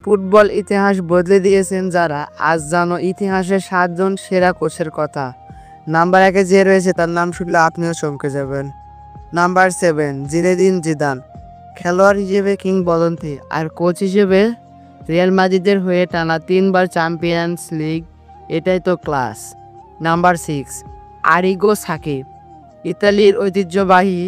Football ইতিহাস বদলে দিয়েছেন যারা, আজ জানো ইতিহাসের 7 জন সেরা কোচের কথা। নাম্বার 1-এ যে রয়েছে তার নাম শুনলে আপনিও চমকে যাবেন। Number 7, Zinedine Zidane. খেলোয়াড় হিসেবে কিংবদন্তি, আর কোচ হিসেবে রিয়াল মাদ্রিদের হয়ে টানা 3 বার চ্যাম্পিয়ন্স লিগ, এটাই তো ক্লাস। Number 6, আরিগো Psaki. ইতালির ঐতিহ্যবাহী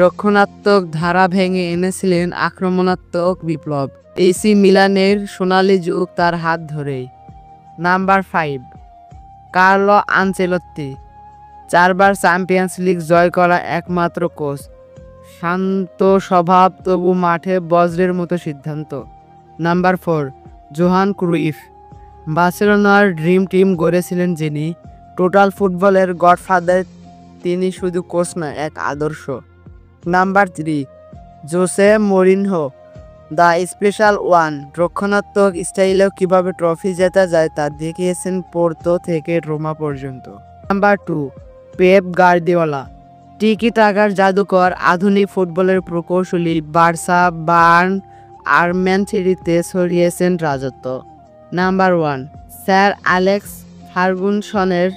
রক্ষণাত্মক ধারা ভেঙে এনেছিলেন আক্রমণাত্মক বিপ্লব। এসি মিলানের সোনালি যুগ তার হাত ধরেই। Number 5, Carlo Ancelotti. 4 বার চ্যাম্পিয়ন্স লিগ জয় করা একমাত্র কোচ। শান্ত স্বভাব, তবু মাঠে বজ্রের মতো সিদ্ধান্ত। Number 4, Johan Cruyff. বার্সেলোনার ড্রিম টিম গড়েছিলেন যিনি, টোটাল ফুটবলের গডফাদার তিনি, শুধু কোচ নয়, এক আদর্শ। Number 3, Jose Mourinho, the special one. রক্ষণাত্মক স্টাইলেও কীভাবে ট্রফি জেতা যায় তা দেখিয়েছেন পোর্তো থেকে রোমা পর্যন্ত। Number 2, Pep Guardiola. টিকি টাকার জাদুকর, আধুনিক ফুটবলের প্রকৌশলী। বার্সা, বার্ন আর ম্যান সিটিতে ছড়িয়েছেন রাজত্ব। নাম্বার 1, স্যার অ্যালেক্স ফার্গুসনের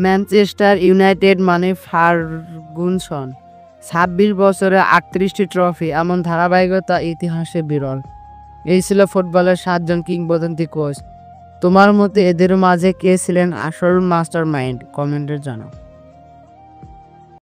ম্যানচেস্টার ইউনাইটেড মানে ফার্গুসন। 26 বছরে 38টি ট্রফি, এমন ধারাবাহিকতা ইতিহাসে বিরল। এই ছিল ফুটবলের 7 জন কিংবদন্তি কোচ। তোমার মতে এদের মাঝে কে ছিলেন আসল মাস্টার মাইন্ড? কমেন্টে জানাও।